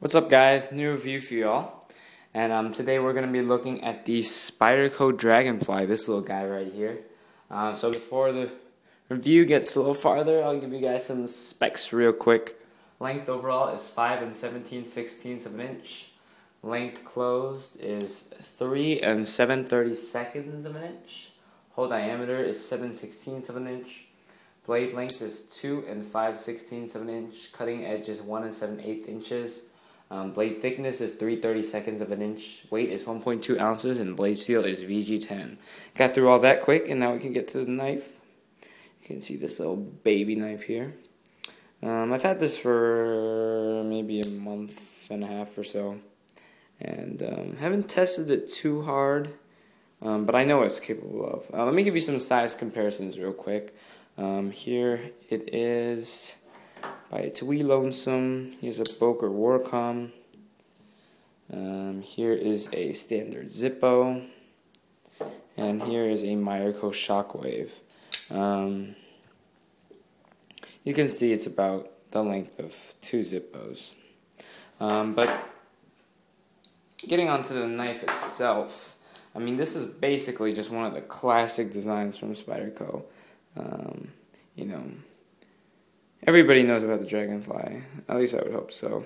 What's up, guys? New review for y'all, and today we're going to be looking at the Spyderco Dragonfly, this little guy right here. So before the review gets a little farther, I'll give you guys some specs real quick. Length overall is 5 17/16 of an inch. Length closed is 3 7/32 of an inch. Hole diameter is 7/16 of an inch. Blade length is 2 5/16 of an inch. Cutting edge is 1 7/8 inches. Blade thickness is 3/32 of an inch. Weight is 1.2 ounces, and blade steel is VG10. Got through all that quick, and now we can get to the knife. You can see this little baby knife here. I've had this for maybe a month and a half or so, and haven't tested it too hard, but I know what it's capable of. Let me give you some size comparisons real quick. Here it is. By It's Wee Lonesome. Here's a Boker Warcom. Here is a standard Zippo. And here is a Spyderco Shockwave. You can see it's about the length of 2 Zippos. But getting onto the knife itself, I mean, this is basically just one of the classic designs from Spyderco. You know, everybody knows about the Dragonfly. At least I would hope so.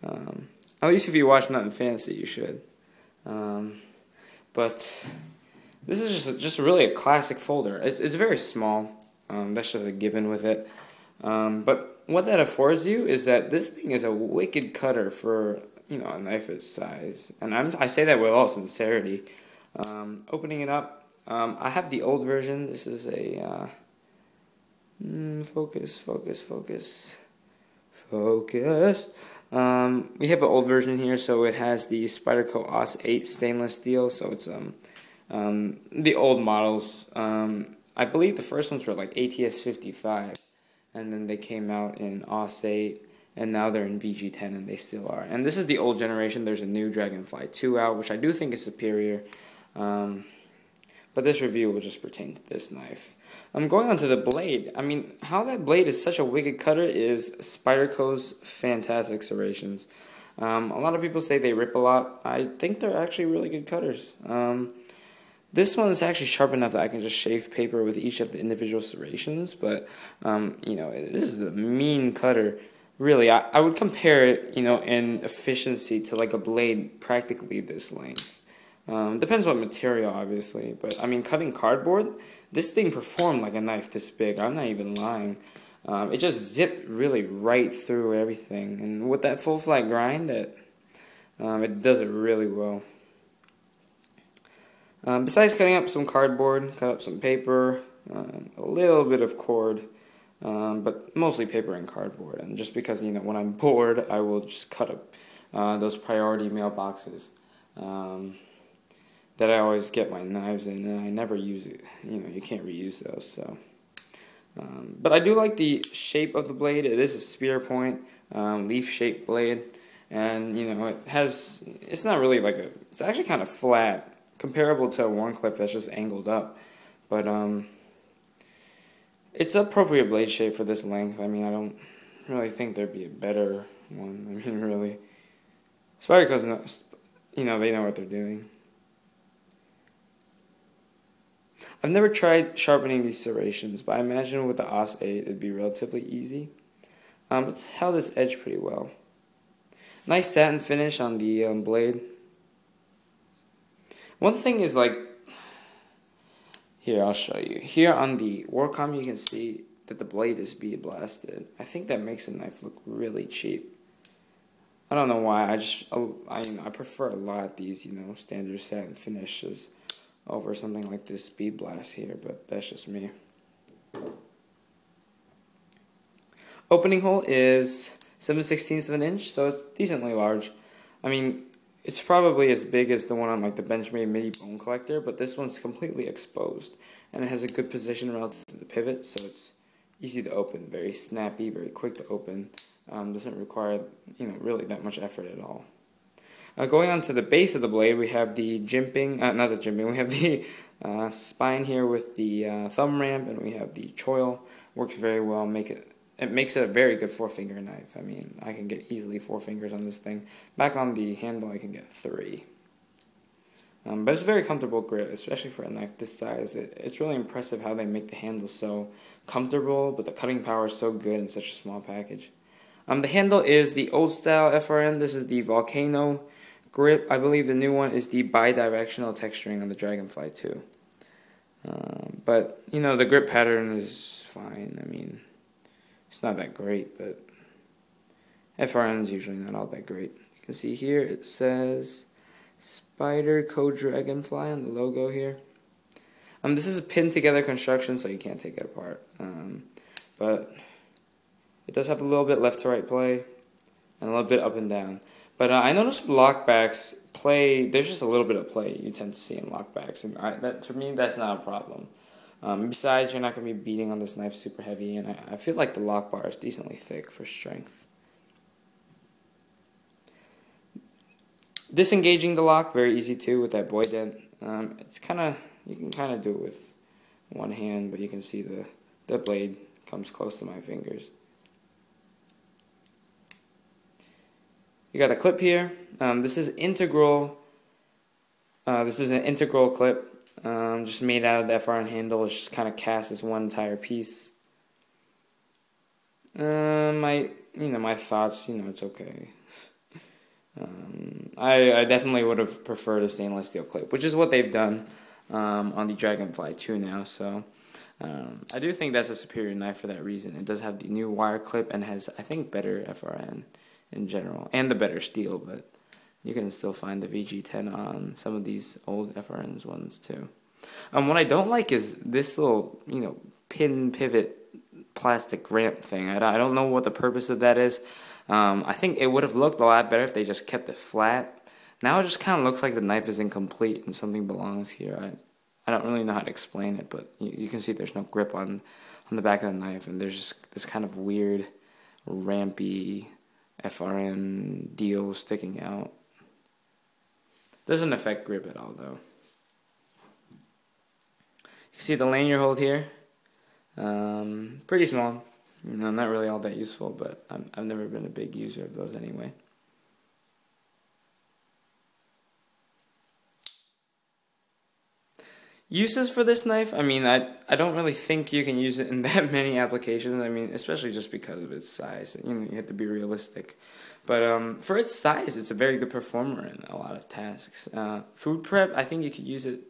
At least if you watch Nothing Fancy, you should. But this is just really a classic folder. It's very small. That's just a given with it. But what that affords you is that this thing is a wicked cutter for, you know, a knife its size. And I say that with all sincerity. Opening it up, I have the old version. This is a focus. We have an old version here, so it has the Spyderco AUS 8 stainless steel. So it's the old models. I believe the first ones were like ATS 55, and then they came out in AUS 8, and now they're in VG10, and they still are. And this is the old generation. There's a new Dragonfly 2 out, which I do think is superior. But this review will just pertain to this knife. I'm going on to the blade. I mean, how that blade is such a wicked cutter is Spyderco's fantastic serrations. A lot of people say they rip a lot. I think they're actually really good cutters. This one is actually sharp enough that I can just shave paper with each of the individual serrations, but, you know, this is a mean cutter. Really, I would compare it, you know, in efficiency to like a blade practically this length. Depends what material, obviously, but I mean, cutting cardboard, this thing performed like a knife this big. I'm not even lying. It just zipped really right through everything, and with that full flat grind, it does it really well. Besides cutting up some cardboard, cut up some paper, a little bit of cord, but mostly paper and cardboard. And just because, you know, when I'm bored, I will just cut up those priority mailboxes that I always get my knives in, and I never use it. You know, you can't reuse those. So, but I do like the shape of the blade. It is a spear point, leaf-shaped blade, and you know, it's not really like it's actually kind of flat, comparable to a Warncliffe that's just angled up. But it's appropriate blade shape for this length. I mean, I don't really think there'd be a better one. I mean, really, Spyderco's not, you know, they know what they're doing. I've never tried sharpening these serrations, but I imagine with the AUS 8 it'd be relatively easy. It's held its edge pretty well. Nice satin finish on the blade. One thing is, like, here, I'll show you. Here on the Warcom, you can see that the blade is bead blasted. I think that makes the knife look really cheap. I don't know why. I prefer a lot these, you know, standard satin finishes over something like this bead blast here, but that's just me. Opening hole is 7/16 of an inch, so it's decently large. I mean, it's probably as big as the one on like the Benchmade Mini Bone Collector, but this one's completely exposed, and it has a good position relative to the pivot, so it's easy to open, very snappy, very quick to open. Doesn't require, you know, really that much effort at all. Going on to the base of the blade, we have the jimping, we have the spine here with the thumb ramp, and we have the choil. Works very well, make it it makes it a very good 4-finger knife. I mean, I can get easily 4 fingers on this thing. Back on the handle, I can get 3. But it's a very comfortable grip, especially for a knife this size. It's really impressive how they make the handle so comfortable, but the cutting power is so good in such a small package. The handle is the old style FRN. This is the Volcano grip. I believe the new one is the bi-directional texturing on the Dragonfly too. But, you know, the grip pattern is fine. I mean, it's not that great, but FRN is usually not all that great. You can see here it says Spyderco Dragonfly on the logo here. This is a pinned together construction, so you can't take it apart. But it does have a little bit left to right play and a little bit up and down. But I noticed with lockbacks play, there's just a little bit of play you tend to see in lockbacks, and that, to me, that's not a problem. Besides, you're not going to be beating on this knife super heavy, and I feel like the lock bar is decently thick for strength. Disengaging the lock, very easy too with that boy dent. It's kind of, you can kind of do it with one hand, but you can see the blade comes close to my fingers. You got a clip here. This is integral. This is an integral clip, just made out of the FRN handle. It's just kind of cast as one entire piece. My thoughts. It's okay. I definitely would have preferred a stainless steel clip, which is what they've done on the Dragonfly 2 now. So I do think that's a superior knife for that reason. It does have the new wire clip and has, I think, better FRN in general, and the better steel, but you can still find the VG10 on some of these old FRN's ones too. What I don't like is this little, pin pivot plastic ramp thing. I don't know what the purpose of that is. I think it would have looked a lot better if they just kept it flat. Now it just kind of looks like the knife is incomplete and something belongs here. I don't really know how to explain it, but you can see there's no grip on the back of the knife, and there's just this kind of weird, rampy FRN deal sticking out. Doesn't affect grip at all, though. You can see the lanyard hold here. Pretty small. Not really all that useful, but I've never been a big user of those anyway. Uses for this knife, I don't really think you can use it in that many applications. Especially just because of its size. You have to be realistic. But for its size, it's a very good performer in a lot of tasks. Food prep, I think you could use it,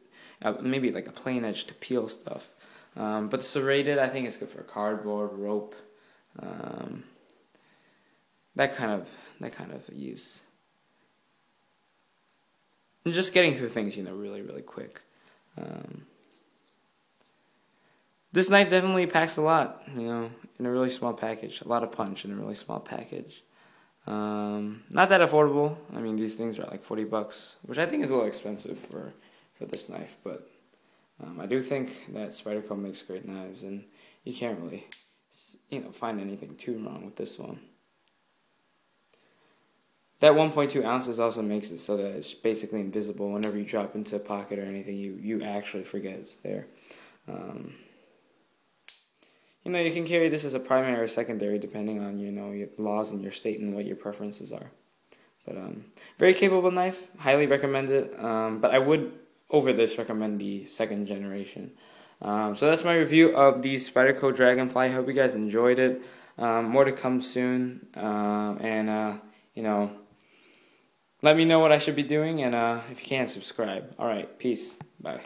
maybe like a plain edge to peel stuff. But the serrated, I think it's good for cardboard, rope, that kind of use. And just getting through things, really, really quick. This knife definitely packs a lot, in a really small package. A lot of punch in a really small package. Not that affordable. These things are like $40, which I think is a little expensive for this knife, but I do think that Spyderco makes great knives, and you can't really, find anything too wrong with this one. That 1.2 ounces also makes it so that it's basically invisible. Whenever you drop into a pocket or anything, you actually forget it's there. You can carry this as a primary or secondary depending on, your laws in your state and what your preferences are. But very capable knife, highly recommend it. But I would, over this, recommend the second generation. So that's my review of the Spyderco Dragonfly. I hope you guys enjoyed it. More to come soon. Let me know what I should be doing, and if you can, subscribe. Alright, peace. Bye.